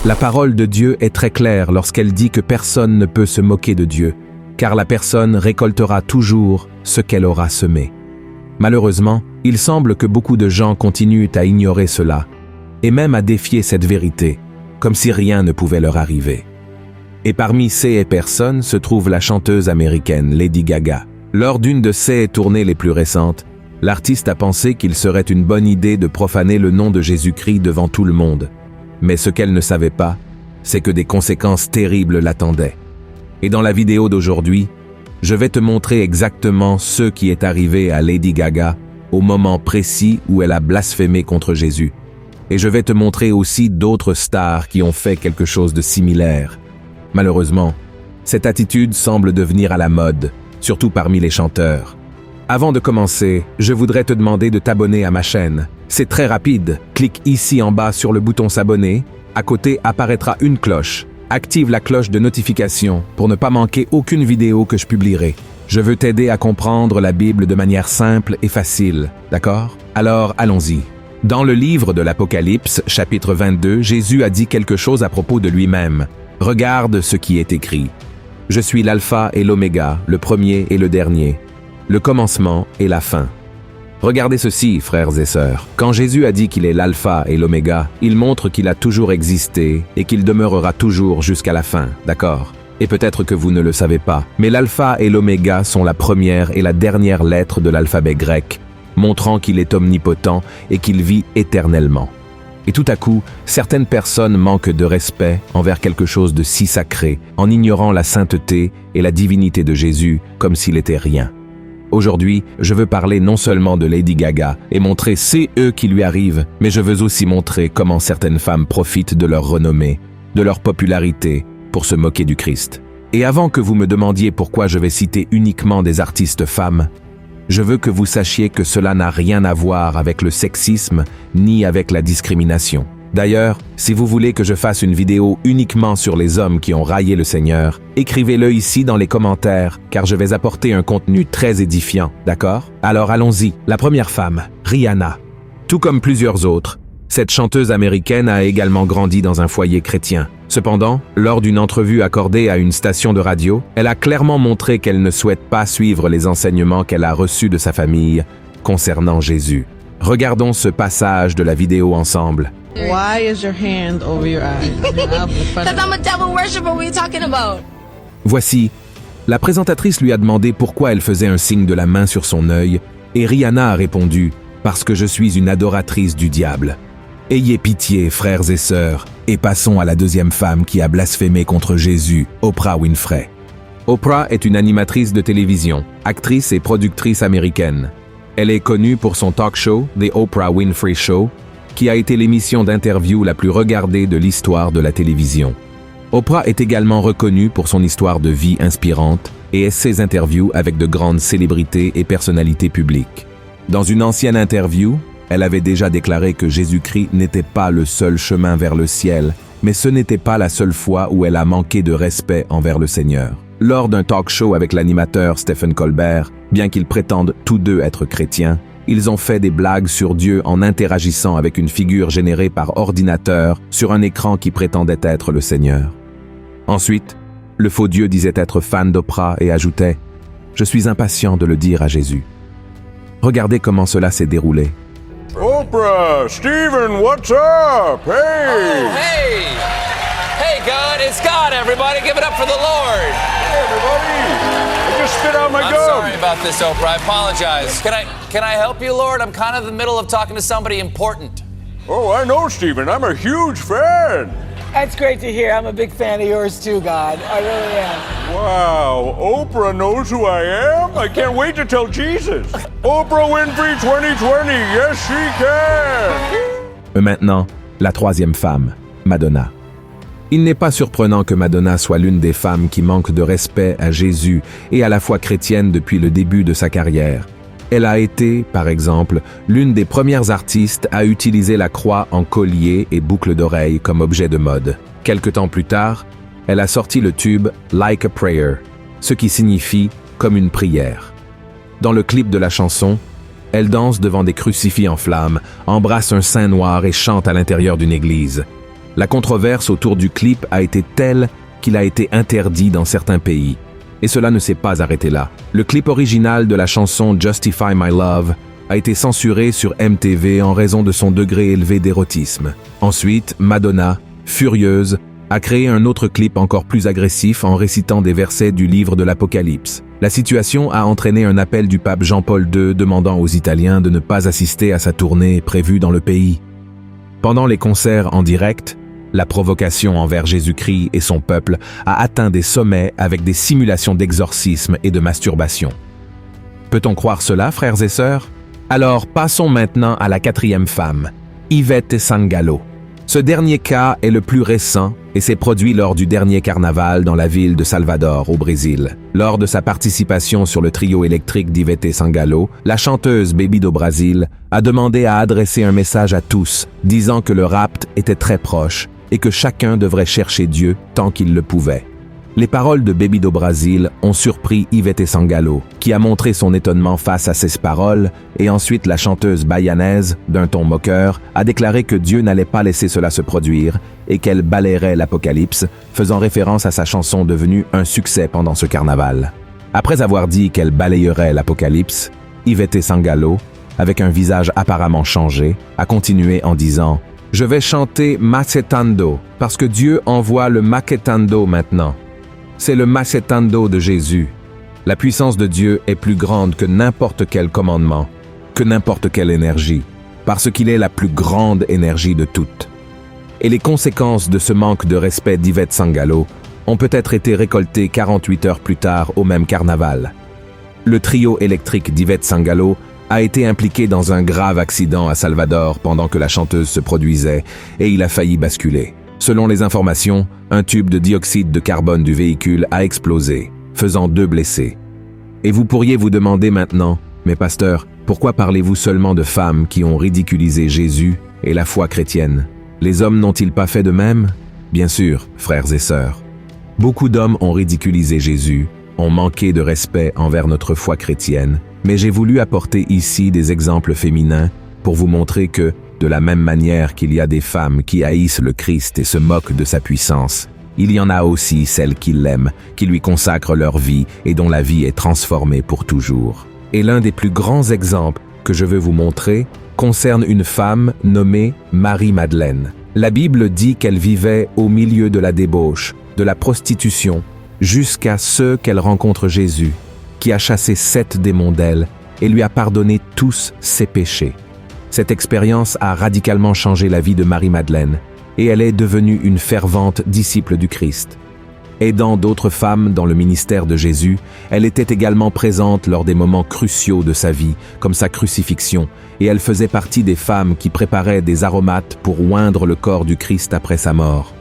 La parole de Dieu est très claire lorsqu'elle dit que personne ne peut se moquer de Dieu, car la personne récoltera toujours ce qu'elle aura semé. Malheureusement, il semble que beaucoup de gens continuent à ignorer cela, et même à défier cette vérité, comme si rien ne pouvait leur arriver. Et parmi ces personnes se trouve la chanteuse américaine Lady Gaga. Lors d'une de ses tournées les plus récentes, l'artiste a pensé qu'il serait une bonne idée de profaner le nom de Jésus-Christ devant tout le monde. Mais ce qu'elle ne savait pas, c'est que des conséquences terribles l'attendaient. Et dans la vidéo d'aujourd'hui, je vais te montrer exactement ce qui est arrivé à Lady Gaga au moment précis où elle a blasphémé contre Jésus. Et je vais te montrer aussi d'autres stars qui ont fait quelque chose de similaire. Malheureusement, cette attitude semble devenir à la mode, surtout parmi les chanteurs. Avant de commencer, je voudrais te demander de t'abonner à ma chaîne. C'est très rapide. Clique ici en bas sur le bouton s'abonner. À côté apparaîtra une cloche. Active la cloche de notification pour ne pas manquer aucune vidéo que je publierai. Je veux t'aider à comprendre la Bible de manière simple et facile, d'accord? Alors, allons-y. Dans le livre de l'Apocalypse, chapitre 22, Jésus a dit quelque chose à propos de lui-même. Regarde ce qui est écrit. « Je suis l'alpha et l'oméga, le premier et le dernier, le commencement et la fin. » Regardez ceci, frères et sœurs. Quand Jésus a dit qu'il est l'alpha et l'oméga, il montre qu'il a toujours existé et qu'il demeurera toujours jusqu'à la fin, d'accord? Et peut-être que vous ne le savez pas, mais l'alpha et l'oméga sont la première et la dernière lettre de l'alphabet grec, montrant qu'il est omnipotent et qu'il vit éternellement. Et tout à coup, certaines personnes manquent de respect envers quelque chose de si sacré, en ignorant la sainteté et la divinité de Jésus comme s'il était rien. Aujourd'hui, je veux parler non seulement de Lady Gaga et montrer c'est eux qui lui arrivent, mais je veux aussi montrer comment certaines femmes profitent de leur renommée, de leur popularité, pour se moquer du Christ. Et avant que vous me demandiez pourquoi je vais citer uniquement des artistes femmes, je veux que vous sachiez que cela n'a rien à voir avec le sexisme ni avec la discrimination. D'ailleurs, si vous voulez que je fasse une vidéo uniquement sur les hommes qui ont raillé le Seigneur, écrivez-le ici dans les commentaires, car je vais apporter un contenu très édifiant, d'accord? Alors allons-y. La première femme, Rihanna. Tout comme plusieurs autres, cette chanteuse américaine a également grandi dans un foyer chrétien. Cependant, lors d'une entrevue accordée à une station de radio, elle a clairement montré qu'elle ne souhaite pas suivre les enseignements qu'elle a reçus de sa famille concernant Jésus. Regardons ce passage de la vidéo ensemble. Why is your hand over your eyes? Because I'm a devil worshiper, what are you talking about? Voici, la présentatrice lui a demandé pourquoi elle faisait un signe de la main sur son œil, et Rihanna a répondu « Parce que je suis une adoratrice du diable ». Ayez pitié, frères et sœurs, et passons à la deuxième femme qui a blasphémé contre Jésus, Oprah Winfrey. Oprah est une animatrice de télévision, actrice et productrice américaine. Elle est connue pour son talk show, The Oprah Winfrey Show, qui a été l'émission d'interview la plus regardée de l'histoire de la télévision. Oprah est également reconnue pour son histoire de vie inspirante et ses interviews avec de grandes célébrités et personnalités publiques. Dans une ancienne interview, elle avait déjà déclaré que Jésus-Christ n'était pas le seul chemin vers le ciel, mais ce n'était pas la seule fois où elle a manqué de respect envers le Seigneur. Lors d'un talk show avec l'animateur Stephen Colbert, bien qu'ils prétendent tous deux être chrétiens, ils ont fait des blagues sur Dieu en interagissant avec une figure générée par ordinateur sur un écran qui prétendait être le Seigneur. Ensuite, le faux Dieu disait être fan d'Oprah et ajoutait « Je suis impatient de le dire à Jésus ». Regardez comment cela s'est déroulé. Oprah, Stephen, what's up? Hey! Oh, hey! Hey, God, it's God, everybody. Give it up for the Lord. Hey, everybody! I just spit out my I'm gum. sorry about this, Oprah. I apologize. Can I help you, Lord? I'm kind of in the middle of talking to somebody important. Oh, I know, Stephen. I'm a huge fan. That's great to hear. I'm a big fan of yours too, God. I really am. Wow, Oprah knows who I am? I can't wait to tell Jesus. Oprah Winfrey 2020, yes she can! Maintenant, la troisième femme, Madonna. Il n'est pas surprenant que Madonna soit l'une des femmes qui manquent de respect à Jésus et à la foi chrétienne depuis le début de sa carrière. Elle a été, par exemple, l'une des premières artistes à utiliser la croix en collier et boucle d'oreille comme objet de mode. Quelque temps plus tard, elle a sorti le tube « Like a Prayer », ce qui signifie « comme une prière ». Dans le clip de la chanson, elle danse devant des crucifix en flammes, embrasse un saint noir et chante à l'intérieur d'une église. La controverse autour du clip a été telle qu'il a été interdit dans certains pays. Et cela ne s'est pas arrêté là. Le clip original de la chanson Justify My Love a été censuré sur MTV en raison de son degré élevé d'érotisme. Ensuite, Madonna, furieuse, a créé un autre clip encore plus agressif en récitant des versets du livre de l'Apocalypse. La situation a entraîné un appel du pape Jean-Paul II demandant aux Italiens de ne pas assister à sa tournée prévue dans le pays. Pendant les concerts en direct, la provocation envers Jésus-Christ et son peuple a atteint des sommets avec des simulations d'exorcisme et de masturbation. Peut-on croire cela, frères et sœurs? Alors passons maintenant à la quatrième femme, Ivete Sangalo. Ce dernier cas est le plus récent et s'est produit lors du dernier carnaval dans la ville de Salvador, au Brésil. Lors de sa participation sur le trio électrique d'Ivete Sangalo, la chanteuse Baby do Brasil a demandé à adresser un message à tous, disant que le rapt était très proche et que chacun devrait chercher Dieu tant qu'il le pouvait. Les paroles de Baby do Brasil ont surpris Ivete Sangalo, qui a montré son étonnement face à ces paroles, et ensuite la chanteuse bayanaise, d'un ton moqueur, a déclaré que Dieu n'allait pas laisser cela se produire et qu'elle balayerait l'Apocalypse, faisant référence à sa chanson devenue un succès pendant ce carnaval. Après avoir dit qu'elle balayerait l'Apocalypse, Ivete Sangalo, avec un visage apparemment changé, a continué en disant « Je vais chanter Macetando, parce que Dieu envoie le Macetando maintenant. C'est le Macetando de Jésus. La puissance de Dieu est plus grande que n'importe quel commandement, que n'importe quelle énergie, parce qu'il est la plus grande énergie de toutes. » Et les conséquences de ce manque de respect d'Ivete Sangalo ont peut-être été récoltées 48 heures plus tard au même carnaval. Le trio électrique d'Ivete Sangalo a été impliqué dans un grave accident à Salvador pendant que la chanteuse se produisait et il a failli basculer. Selon les informations, un tube de dioxyde de carbone du véhicule a explosé, faisant 2 blessés. Et vous pourriez vous demander maintenant, mais pasteur, pourquoi parlez-vous seulement de femmes qui ont ridiculisé Jésus et la foi chrétienne? Les hommes n'ont-ils pas fait de même? Bien sûr, frères et sœurs. Beaucoup d'hommes ont ridiculisé Jésus, ont manqué de respect envers notre foi chrétienne, mais j'ai voulu apporter ici des exemples féminins pour vous montrer que, de la même manière qu'il y a des femmes qui haïssent le Christ et se moquent de sa puissance, il y en a aussi celles qui l'aiment, qui lui consacrent leur vie et dont la vie est transformée pour toujours. Et l'un des plus grands exemples que je veux vous montrer concerne une femme nommée Marie-Madeleine. La Bible dit qu'elle vivait au milieu de la débauche, de la prostitution, jusqu'à ce qu'elle rencontre Jésus, qui a chassé 7 démons d'elle et lui a pardonné tous ses péchés. Cette expérience a radicalement changé la vie de Marie-Madeleine et elle est devenue une fervente disciple du Christ. Aidant d'autres femmes dans le ministère de Jésus, elle était également présente lors des moments cruciaux de sa vie, comme sa crucifixion, et elle faisait partie des femmes qui préparaient des aromates pour oindre le corps du Christ après sa mort.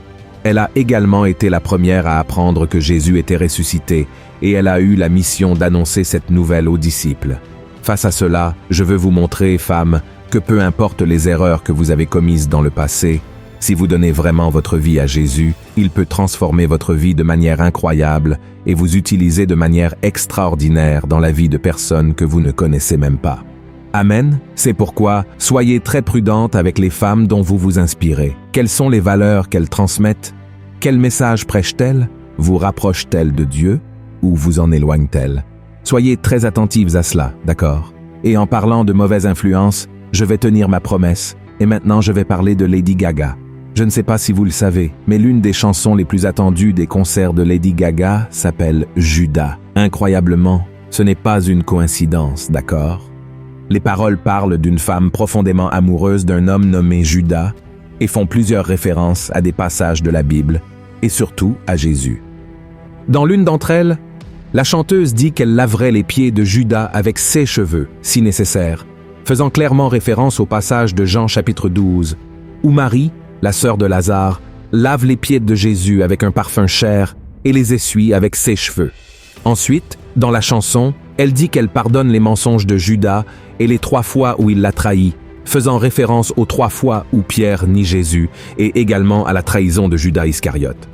Elle a également été la première à apprendre que Jésus était ressuscité et elle a eu la mission d'annoncer cette nouvelle aux disciples. Face à cela, je veux vous montrer, femmes, que peu importe les erreurs que vous avez commises dans le passé, si vous donnez vraiment votre vie à Jésus, il peut transformer votre vie de manière incroyable et vous utiliser de manière extraordinaire dans la vie de personnes que vous ne connaissez même pas. Amen. C'est pourquoi, soyez très prudentes avec les femmes dont vous vous inspirez. Quelles sont les valeurs qu'elles transmettent? Quel message prêchent-elles? Vous rapprochent-elles de Dieu ou vous en éloignent-elles? Soyez très attentives à cela, d'accord? Et en parlant de mauvaise influence, je vais tenir ma promesse, et maintenant je vais parler de Lady Gaga. Je ne sais pas si vous le savez, mais l'une des chansons les plus attendues des concerts de Lady Gaga s'appelle Judas. Incroyablement, ce n'est pas une coïncidence, d'accord? Les paroles parlent d'une femme profondément amoureuse d'un homme nommé Judas et font plusieurs références à des passages de la Bible et surtout à Jésus. Dans l'une d'entre elles, la chanteuse dit qu'elle laverait les pieds de Judas avec ses cheveux, si nécessaire, faisant clairement référence au passage de Jean chapitre 12, où Marie, la sœur de Lazare, lave les pieds de Jésus avec un parfum cher et les essuie avec ses cheveux. Ensuite, dans la chanson, elle dit qu'elle pardonne les mensonges de Judas et les 3 fois où il l'a trahi, faisant référence aux 3 fois où Pierre nie Jésus et également à la trahison de Judas Iscariote.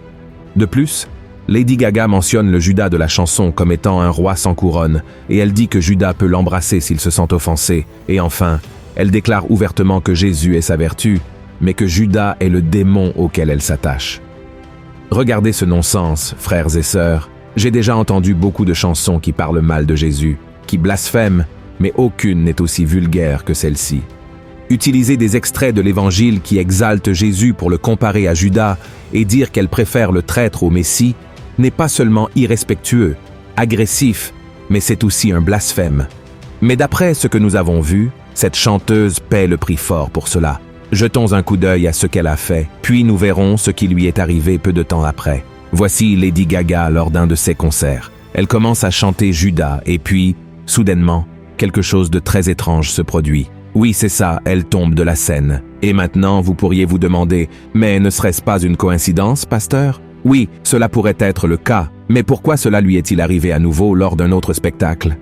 De plus, Lady Gaga mentionne le Judas de la chanson comme étant un roi sans couronne et elle dit que Judas peut l'embrasser s'il se sent offensé. Et enfin, elle déclare ouvertement que Jésus est sa vertu mais que Judas est le démon auquel elle s'attache. Regardez ce non-sens, frères et sœurs. J'ai déjà entendu beaucoup de chansons qui parlent mal de Jésus, qui blasphèment, mais aucune n'est aussi vulgaire que celle-ci. Utiliser des extraits de l'Évangile qui exaltent Jésus pour le comparer à Judas et dire qu'elle préfère le traître au Messie n'est pas seulement irrespectueux, agressif, mais c'est aussi un blasphème. Mais d'après ce que nous avons vu, cette chanteuse paie le prix fort pour cela. Jetons un coup d'œil à ce qu'elle a fait, puis nous verrons ce qui lui est arrivé peu de temps après. Voici Lady Gaga lors d'un de ses concerts. Elle commence à chanter Judas et puis, soudainement, quelque chose de très étrange se produit. Oui, c'est ça, elle tombe de la scène. Et maintenant, vous pourriez vous demander, mais ne serait-ce pas une coïncidence, pasteur? Oui, cela pourrait être le cas, mais pourquoi cela lui est-il arrivé à nouveau lors d'un autre spectacle?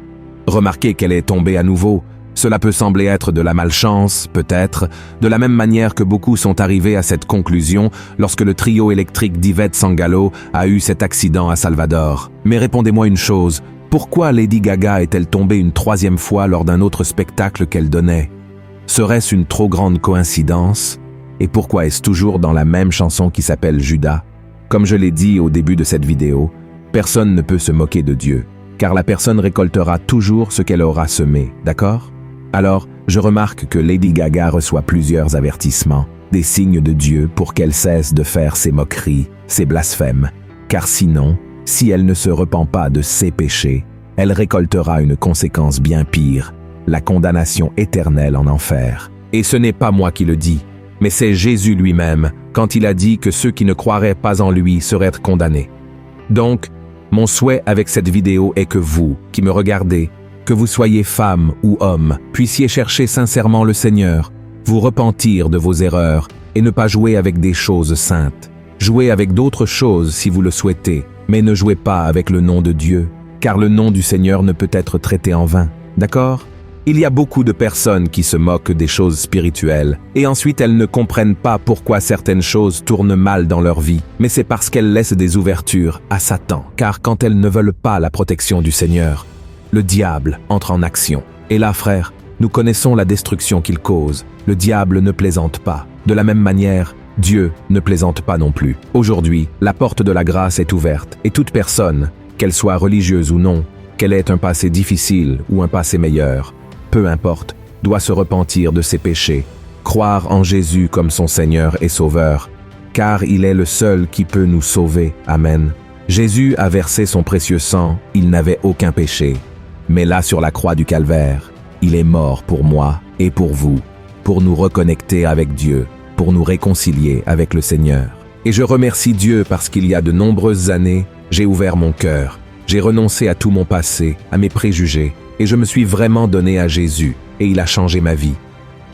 Remarquez qu'elle est tombée à nouveau. Cela peut sembler être de la malchance, peut-être, de la même manière que beaucoup sont arrivés à cette conclusion lorsque le trio électrique d'Yvette Sangalo a eu cet accident à Salvador. Mais répondez-moi une chose, pourquoi Lady Gaga est-elle tombée une troisième fois lors d'un autre spectacle qu'elle donnait? Serait-ce une trop grande coïncidence? Et pourquoi est-ce toujours dans la même chanson qui s'appelle Judas? Comme je l'ai dit au début de cette vidéo, personne ne peut se moquer de Dieu, car la personne récoltera toujours ce qu'elle aura semé, d'accord? Alors, je remarque que Lady Gaga reçoit plusieurs avertissements, des signes de Dieu pour qu'elle cesse de faire ses moqueries, ses blasphèmes, car sinon, si elle ne se repent pas de ses péchés, elle récoltera une conséquence bien pire, la condamnation éternelle en enfer. Et ce n'est pas moi qui le dis, mais c'est Jésus lui-même, quand il a dit que ceux qui ne croiraient pas en lui seraient condamnés. Donc, mon souhait avec cette vidéo est que vous, qui me regardez, que vous soyez femme ou homme, puissiez chercher sincèrement le Seigneur, vous repentir de vos erreurs et ne pas jouer avec des choses saintes. Jouez avec d'autres choses si vous le souhaitez, mais ne jouez pas avec le nom de Dieu, car le nom du Seigneur ne peut être traité en vain. D'accord? Il y a beaucoup de personnes qui se moquent des choses spirituelles, et ensuite elles ne comprennent pas pourquoi certaines choses tournent mal dans leur vie, mais c'est parce qu'elles laissent des ouvertures à Satan, car quand elles ne veulent pas la protection du Seigneur, le diable entre en action. Et là, frère, nous connaissons la destruction qu'il cause. Le diable ne plaisante pas. De la même manière, Dieu ne plaisante pas non plus. Aujourd'hui, la porte de la grâce est ouverte, et toute personne, qu'elle soit religieuse ou non, qu'elle ait un passé difficile ou un passé meilleur, peu importe, doit se repentir de ses péchés, croire en Jésus comme son Seigneur et Sauveur, car il est le seul qui peut nous sauver. Amen. Jésus a versé son précieux sang, il n'avait aucun péché. Mais là, sur la croix du Calvaire, il est mort pour moi et pour vous, pour nous reconnecter avec Dieu, pour nous réconcilier avec le Seigneur. Et je remercie Dieu parce qu'il y a de nombreuses années, j'ai ouvert mon cœur, j'ai renoncé à tout mon passé, à mes préjugés, et je me suis vraiment donné à Jésus, et il a changé ma vie.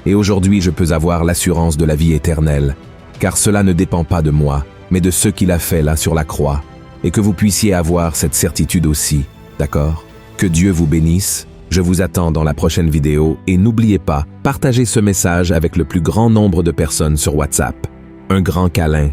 Et aujourd'hui, je peux avoir l'assurance de la vie éternelle, car cela ne dépend pas de moi, mais de ce qu'il a fait là sur la croix, et que vous puissiez avoir cette certitude aussi, d'accord? Que Dieu vous bénisse, je vous attends dans la prochaine vidéo et n'oubliez pas, partagez ce message avec le plus grand nombre de personnes sur WhatsApp. Un grand câlin